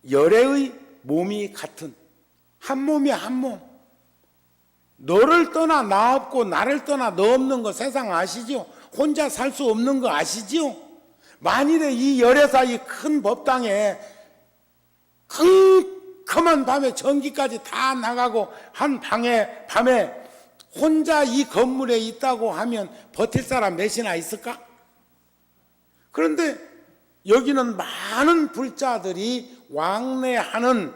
열애의 몸이 같은 한 몸이 한 몸. 너를 떠나 나 없고 나를 떠나 너 없는 거 세상 아시죠? 혼자 살 수 없는 거 아시죠? 만일에 이 열애사 이 큰 법당에 컴컴한 밤에 전기까지 다 나가고 한 방에 밤에 혼자 이 건물에 있다고 하면 버틸 사람 몇이나 있을까? 그런데 여기는 많은 불자들이 왕래하는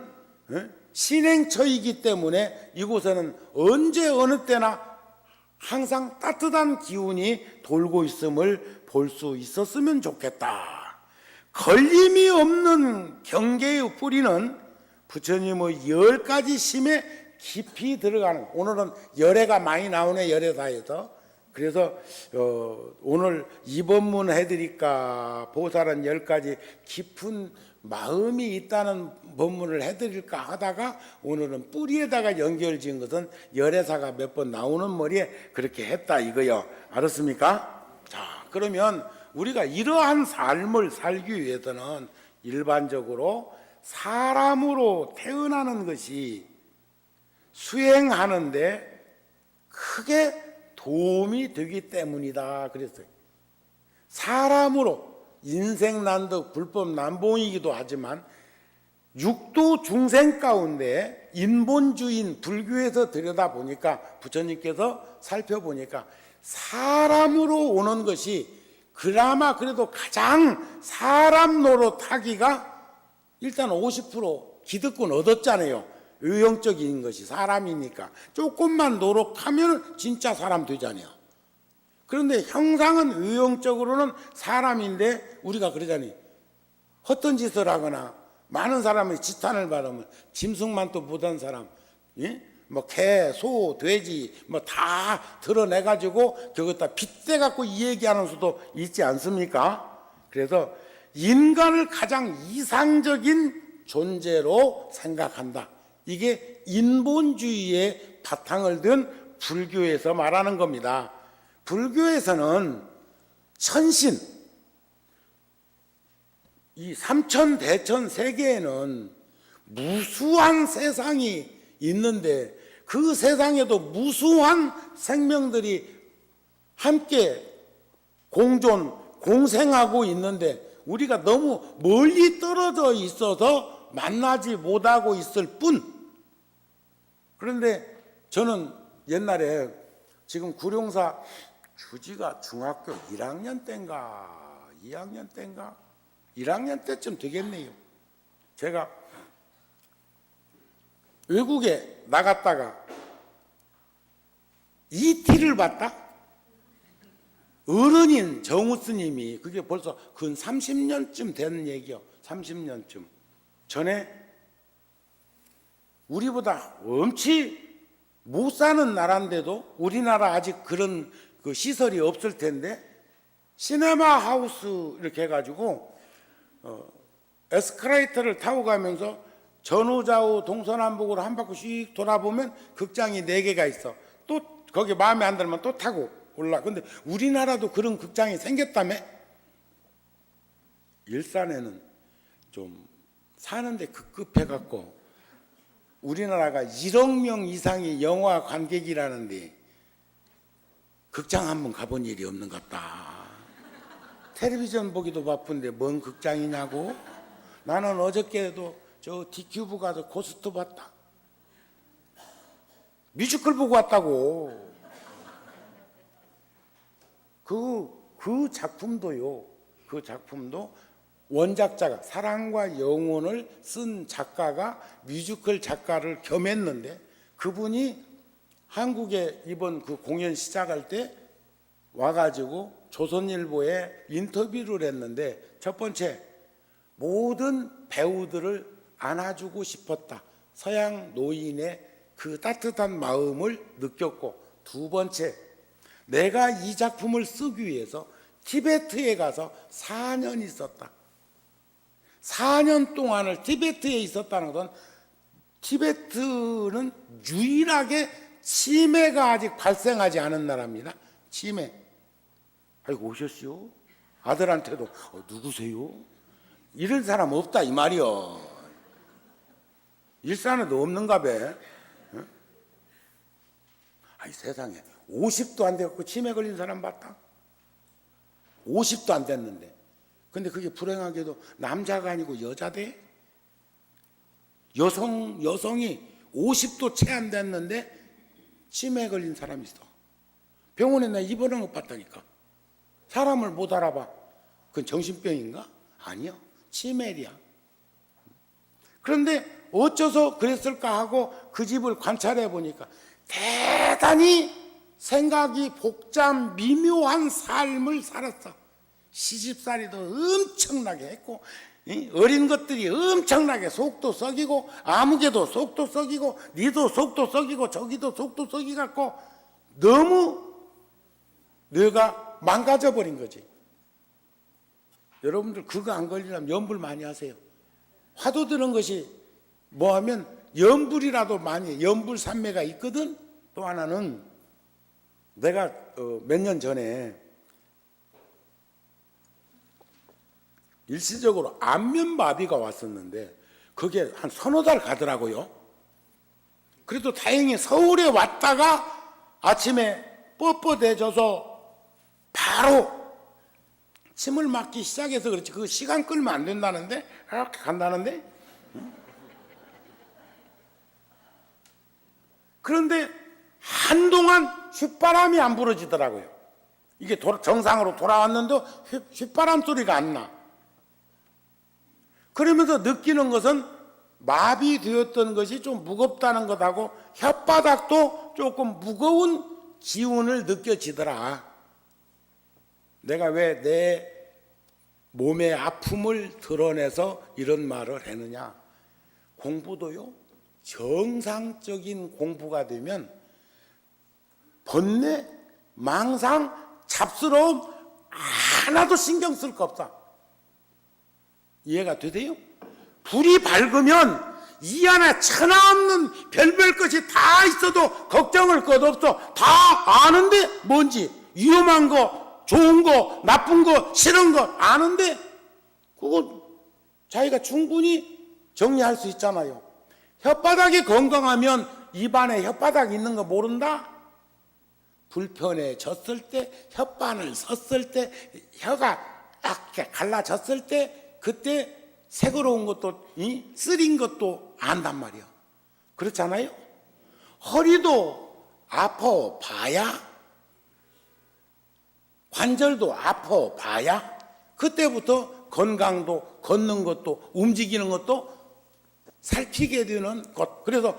신행처이기 때문에 이곳에는 언제 어느 때나 항상 따뜻한 기운이 돌고 있음을 볼 수 있었으면 좋겠다. 걸림이 없는 경계의 뿌리는 부처님의 10가지 심에 깊이 들어가는, 오늘은 열애가 많이 나오네, 열애사에서. 그래서 오늘 이법문 해드릴까, 보살은 10가지 깊은 마음이 있다는 법문을 해드릴까 하다가 오늘은 뿌리에다가 연결 지은 것은 열애사가 몇 번 나오는 머리에 그렇게 했다 이거요. 알았습니까? 자, 그러면 우리가 이러한 삶을 살기 위해서는 일반적으로 사람으로 태어나는 것이 수행하는데 크게 도움이 되기 때문이다 그랬어요. 사람으로 인생난득 불법 난봉이기도 하지만 육도 중생 가운데 인본주의인 불교에서 들여다보니까 부처님께서 살펴보니까 사람으로 오는 것이 그나마 그래도 가장 사람 노릇하기가 일단 50% 기득권 얻었잖아요. 의형적인 것이 사람이니까 조금만 노력하면 진짜 사람 되잖아요. 그런데 형상은 의형적으로는 사람인데 우리가 그러잖아요. 헛된 짓을 하거나 많은 사람의 지탄을 받으면 짐승만 또 못한 사람, 예? 뭐 개, 소, 돼지 뭐 다 드러내가지고 저것다 빗대갖고 이 얘기하는 수도 있지 않습니까? 그래서 인간을 가장 이상적인 존재로 생각한다. 이게 인본주의의 바탕을 둔 불교에서 말하는 겁니다. 불교에서는 천신, 이 삼천대천 세계에는 무수한 세상이 있는데 그 세상에도 무수한 생명들이 함께 공존, 공생하고 있는데 우리가 너무 멀리 떨어져 있어서 만나지 못하고 있을 뿐. 그런데 저는 옛날에 지금 구룡사 주지가 중학교 1학년 때인가 2학년 때인가 1학년 때쯤 되겠네요. 제가 외국에 나갔다가 이티를 봤다? 어른인 정우 스님이, 그게 벌써 근 30년쯤 된 얘기요. 30년쯤 전에 우리보다 엄치 못 사는 나라인데도, 우리나라 아직 그런 그 시설이 없을 텐데 시네마 하우스 이렇게 해가지고 에스컬레이터를 타고 가면서 전후좌우 동서남북으로 한 바퀴씩 돌아보면 극장이 4개가 있어. 또 거기 마음에 안 들면 또 타고 올라. 근데 우리나라도 그런 극장이 생겼다며? 일산에는 좀 사는데 급급해갖고 우리나라가 1억 명 이상의 영화 관객이라는데 극장 한번 가본 일이 없는갑다. 텔레비전 보기도 바쁜데 뭔 극장이냐고. 나는 어저께도 저 디큐브 가서 고스트 봤다. 뮤지컬 보고 왔다고. 그 작품도요, 그 작품도 원작자가, 사랑과 영혼을 쓴 작가가 뮤지컬 작가를 겸했는데, 그분이 한국에 이번 그 공연 시작할 때 와가지고 조선일보에 인터뷰를 했는데, 첫 번째, 모든 배우들을 안아주고 싶었다. 서양 노인의 그 따뜻한 마음을 느꼈고, 두 번째, 내가 이 작품을 쓰기 위해서 티베트에 가서 4년 있었다. 4년 동안을 티베트에 있었다는 것은, 티베트는 유일하게 치매가 아직 발생하지 않은 나라입니다. 치매. 아이고, 오셨어요? 아들한테도 누구세요? 이런 사람 없다 이 말이요. 일산에도 없는가 봐. 응? 아이, 세상에 50도 안 돼갖고 치매 걸린 사람 봤다? 50도 안 됐는데. 근데 그게 불행하게도 남자가 아니고 여자대? 여성이 50도 채 안 됐는데 치매 걸린 사람이 있어. 병원에 나 입원한 것 봤다니까. 사람을 못 알아봐. 그건 정신병인가? 아니요, 치매야. 그런데 어째서 그랬을까 하고 그 집을 관찰해 보니까 대단히 생각이 복잡 미묘한 삶을 살았어. 시집살이도 엄청나게 했고, 어린 것들이 엄청나게 속도 썩이고, 아무개도 속도 썩이고, 니도 속도 썩이고, 저기도 속도 썩이갖고 너무 뇌가 망가져 버린 거지. 여러분들 그거 안 걸리려면 연불 많이 하세요. 화도 드는 것이 뭐 하면 연불이라도 많이, 연불산매가 있거든. 또 하나는 내가 몇 년 전에 일시적으로 안면마비가 왔었는데 그게 한 서너 달 가더라고요. 그래도 다행히 서울에 왔다가 아침에 뻣뻣해져서 바로 침을 맞기 시작해서 그렇지, 그 시간 끌면 안 된다는데, 이렇게 간다는데. 그런데 한동안 휘바람이 안 불어지더라고요. 이게 정상으로 돌아왔는데 휘바람 소리가 안 나. 그러면서 느끼는 것은 마비되었던 것이 좀 무겁다는 것하고 혓바닥도 조금 무거운 기운을 느껴지더라. 내가 왜 내 몸의 아픔을 드러내서 이런 말을 했느냐. 공부도요, 정상적인 공부가 되면 번뇌, 망상, 잡스러움 하나도 신경 쓸 거 없다. 이해가 되세요? 불이 밝으면 이 안에 천하 없는 별별 것이 다 있어도 걱정할 것 없어. 다 아는데 뭔지, 위험한 거, 좋은 거, 나쁜 거, 싫은 거 아는데 그거 자기가 충분히 정리할 수 있잖아요. 혓바닥이 건강하면 입안에 혓바닥 있는 거 모른다? 불편해졌을 때, 혓바늘 섰을 때, 혀가 이렇게 갈라졌을 때, 그때 새거로운 것도, 쓰린 것도 안단 말이야. 그렇잖아요? 허리도 아파 봐야, 관절도 아파 봐야, 그때부터 건강도, 걷는 것도, 움직이는 것도 살피게 되는 것. 그래서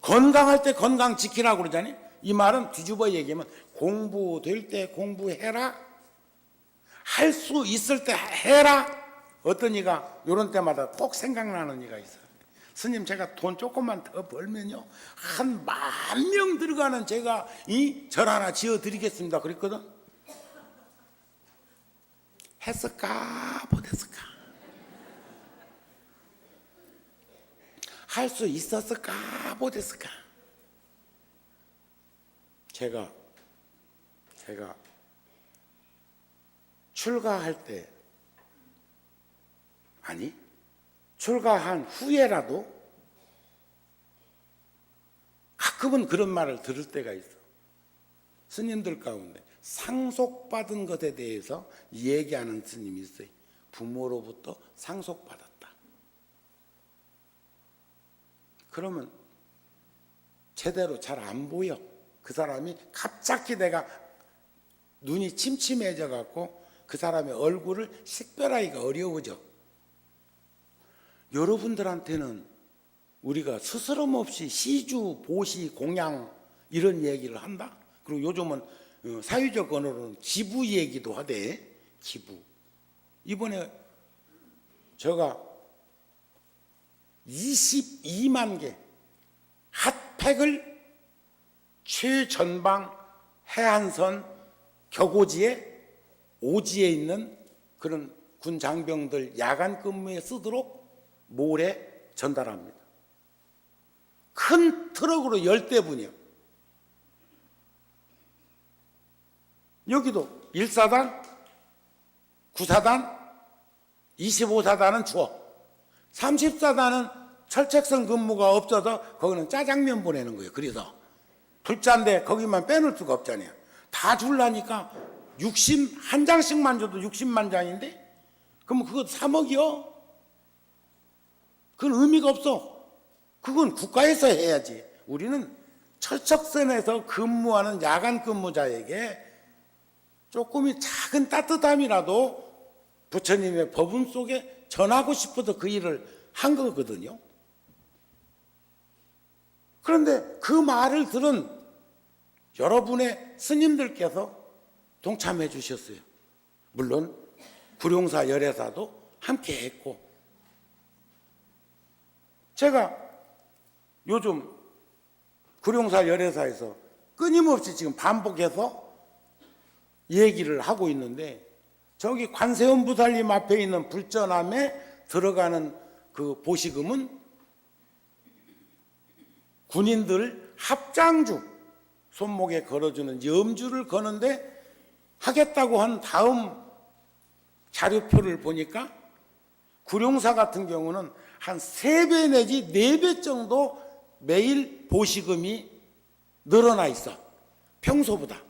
건강할 때 건강 지키라고 그러잖아요. 이 말은 뒤집어 얘기하면 공부될 때 공부해라, 할 수 있을 때 해라. 어떤 이가 이런 때마다 꼭 생각나는 이가 있어요. 스님, 제가 돈 조금만 더 벌면요 한 10,000명 들어가는 제가 이 절 하나 지어 드리겠습니다 그랬거든. 했을까 못했을까, 할 수 있었을까 못했을까. 제가 출가할 때, 아니 출가한 후에라도 가끔은 그런 말을 들을 때가 있어. 스님들 가운데 상속받은 것에 대해서 얘기하는 스님이 있어요. 부모로부터 상속받았다. 그러면 제대로 잘 안 보여. 그 사람이 갑자기 내가 눈이 침침해져 갖고 그 사람의 얼굴을 식별하기가 어려워져. 여러분들한테는 우리가 스스럼 없이 시주, 보시, 공양 이런 얘기를 한다. 그리고 요즘은 사회적 언어로는 기부 얘기도 하대. 기부. 이번에 제가 22만 개 핫팩을 최전방 해안선 격오지에 오지에 있는 그런 군 장병들 야간 근무에 쓰도록 모레 전달합니다. 큰 트럭으로 10대분이요. 여기도 1사단, 9사단, 25사단은 주어. 30사단은 철책선 근무가 없어서 거기는 짜장면 보내는 거예요. 그래서 불자인데 거기만 빼놓을 수가 없잖아요. 다 줄라니까 한 장씩만 줘도 60만 장인데 그러면 그거 3억이요? 그건 의미가 없어. 그건 국가에서 해야지. 우리는 철책선에서 근무하는 야간 근무자에게 조금이 작은 따뜻함이라도 부처님의 법문 속에 전하고 싶어서 그 일을 한 거거든요. 그런데 그 말을 들은 여러분의 스님들께서 동참해 주셨어요. 물론 구룡사 열애사도 함께 했고, 제가 요즘 구룡사 열애사에서 끊임없이 지금 반복해서 얘기를 하고 있는데, 저기 관세음보살님 앞에 있는 불전함에 들어가는 그 보시금은 군인들 합장주, 손목에 걸어주는 염주를 거는데 하겠다고 한 다음 자료표를 보니까 구룡사 같은 경우는 한 3배 내지 4배 정도 매일 보시금이 늘어나 있어. 평소보다.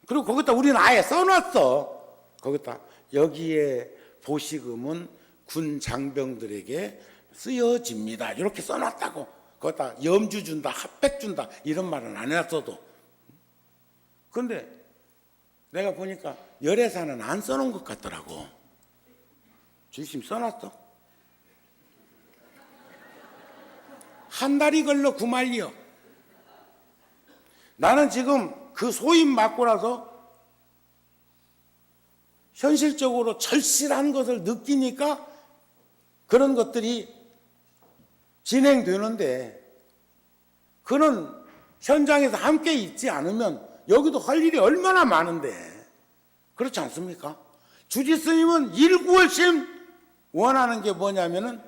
그리고 거기다 우리는 아예 써놨어. 거기다 여기에 보시금은 군 장병들에게 쓰여집니다. 이렇게 써놨다고. 거기다 염주 준다, 핫팩 준다 이런 말은 안 해놨어도. 그런데 내가 보니까 열애사는 안 써놓은 것 같더라고. 주심 써놨어? 한 달이 걸러 구말리요. 나는 지금 그 소임 맞고 나서 현실적으로 절실한 것을 느끼니까 그런 것들이 진행되는데, 그는 현장에서 함께 있지 않으면 여기도 할 일이 얼마나 많은데, 그렇지 않습니까? 주지스님은 일구월심 원하는 게 뭐냐면은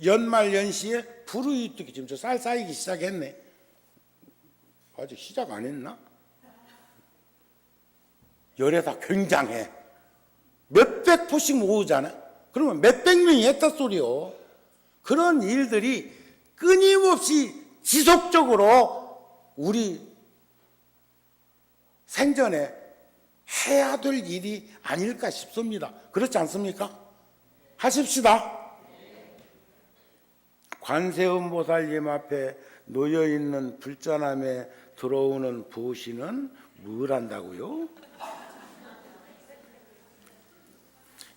연말 연시에 불우이득이 지금 저 쌀 쌓이기 시작했네. 아직 시작 안 했나? 열애사 굉장해. 몇백 포씩 모으잖아. 그러면 몇백 명이 했다 소리요. 그런 일들이 끊임없이 지속적으로 우리 생전에 해야 될 일이 아닐까 싶습니다. 그렇지 않습니까? 하십시다. 관세음보살님 앞에 놓여있는 불전함에 들어오는 부시는 뭘 한다고요?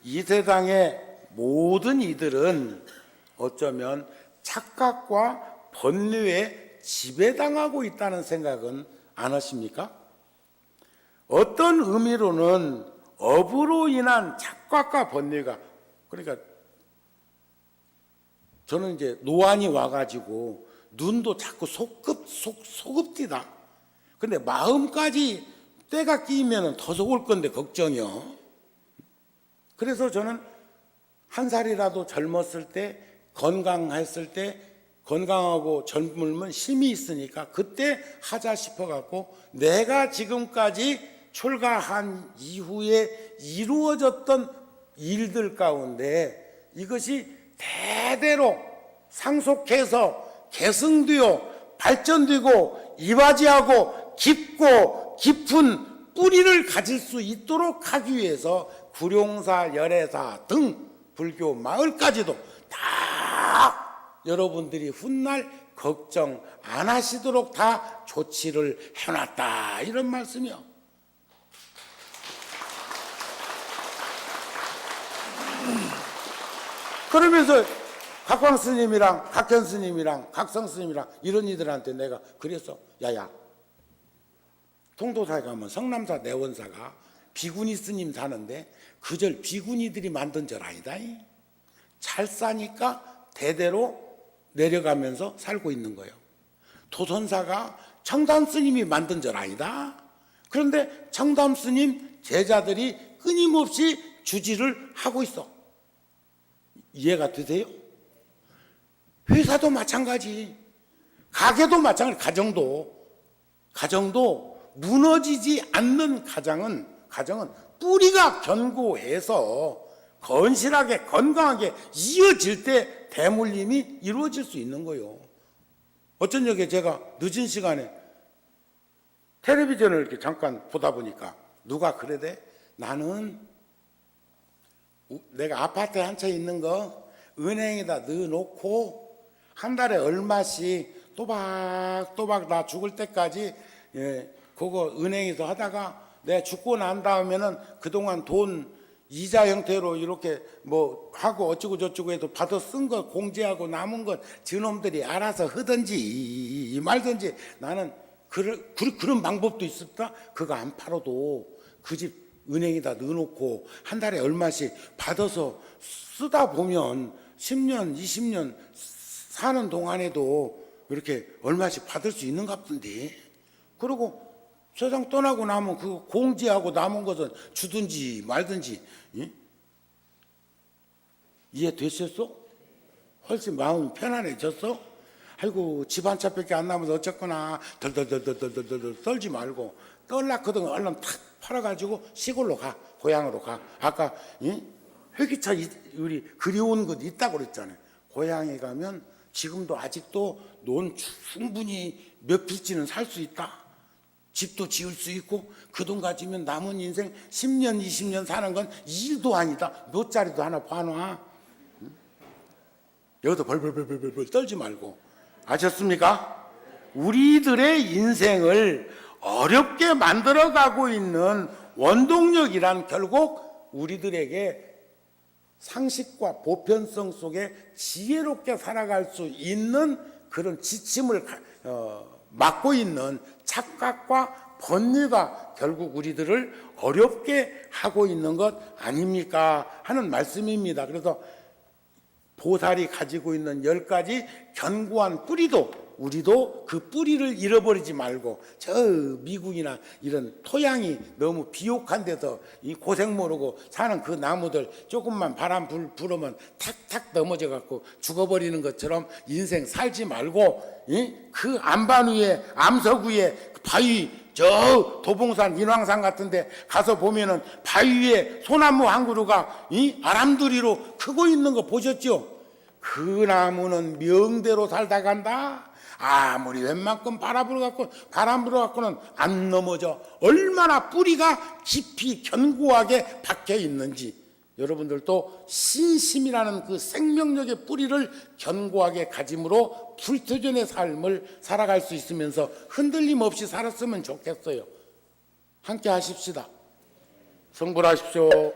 이 세상의 모든 이들은 어쩌면 착각과 번뇌에 지배당하고 있다는 생각은 안 하십니까? 어떤 의미로는 업으로 인한 착각과 번뇌가, 그러니까 저는 이제 노안이 와가지고 눈도 자꾸 소급디다. 근데 마음까지 때가 끼면 더 속을 건데 걱정이요. 그래서 저는 한 살이라도 젊었을 때, 건강했을 때, 건강하고 젊으면 힘이 있으니까 그때 하자 싶어갖고 내가 지금까지 출가한 이후에 이루어졌던 일들 가운데 이것이 대대로 상속해서 계승되어 발전되고 이바지하고 깊고 깊은 뿌리를 가질 수 있도록 하기 위해서 구룡사, 열애사 등 불교 마을까지도 다 여러분들이 훗날 걱정 안 하시도록 다 조치를 해놨다, 이런 말씀이요. 그러면서 각광 스님이랑 각현 스님이랑 각성 스님이랑 이런 이들한테 내가 그래서 야야, 통도사에 가면 성남사 내원사가 비구니 스님 사는데 그 절 비구니들이 만든 절 아니다. 잘 사니까 대대로 내려가면서 살고 있는 거예요. 도선사가 청담 스님이 만든 절 아니다. 그런데 청담 스님 제자들이 끊임없이 주지를 하고 있어. 이해가 되세요? 회사도 마찬가지, 가게도 마찬가지, 가정도 무너지지 않는 가정은 뿌리가 견고해서 건실하게 건강하게 이어질 때 대물림이 이루어질 수 있는 거예요. 어쩐 적에 제가 늦은 시간에 텔레비전을 이렇게 잠깐 보다 보니까 누가 그러대? 나는 내가 아파트에 한 채 있는 거 은행에다 넣어놓고 한 달에 얼마씩 또박또박 나 죽을 때까지 그거 은행에서 하다가 내가 죽고 난 다음에는 그동안 돈 이자 형태로 이렇게 뭐 하고 어쩌고 저쩌고 해도 받아 쓴 거 공제하고 남은 건 저놈들이 알아서 하든지 말든지, 나는 그런 방법도 있었다. 그거 안 팔아도 그 집 은행에다 넣어놓고 한 달에 얼마씩 받아서 쓰다 보면 10년 20년 사는 동안에도 이렇게 얼마씩 받을 수 있는 값인데, 그리고 세상 떠나고 나면 그 공제하고 남은 것은 주든지 말든지. 이해되셨어? 훨씬 마음이 편안해졌어? 아이고 집 한 채밖에 안 남아서 어쨌거나 덜덜덜덜덜덜 떨지 말고, 떨락거든 얼른 탁 팔아가지고 시골로 가, 고향으로 가. 아까 회기차 우리 그리운 것 있다고 그랬잖아요. 고향에 가면 지금도 아직도 논 충분히 몇 필지는 살 수 있다. 집도 지을 수 있고 그 돈 가지면 남은 인생 10년 20년 사는 건 일도 아니다. 몇 자리도 하나 봐놔. 여기도 벌벌벌벌벌 떨지 말고. 아셨습니까? 우리들의 인생을 어렵게 만들어가고 있는 원동력이란 결국 우리들에게 상식과 보편성 속에 지혜롭게 살아갈 수 있는 그런 지침을 맡고 있는 착각과 번뇌가 결국 우리들을 어렵게 하고 있는 것 아닙니까 하는 말씀입니다. 그래서 보살이 가지고 있는 10가지 견고한 뿌리도 우리도 그 뿌리를 잃어버리지 말고, 저 미국이나 이런 토양이 너무 비옥한 데서 이 고생 모르고 사는 그 나무들 조금만 바람 불으면 탁탁 넘어져 갖고 죽어버리는 것처럼 인생 살지 말고, 그 안반 위에 암석 위에 바위, 저 도봉산 인왕산 같은 데 가서 보면은 바위 위에 소나무 한 그루가 아람두리로 크고 있는 거 보셨죠? 그 나무는 명대로 살다 간다. 아무리 웬만큼 바람 불어갖고는 안 넘어져. 얼마나 뿌리가 깊이 견고하게 박혀 있는지, 여러분들도 신심이라는 그 생명력의 뿌리를 견고하게 가짐으로 불투전의 삶을 살아갈 수 있으면서 흔들림 없이 살았으면 좋겠어요. 함께 하십시다. 성불하십시오.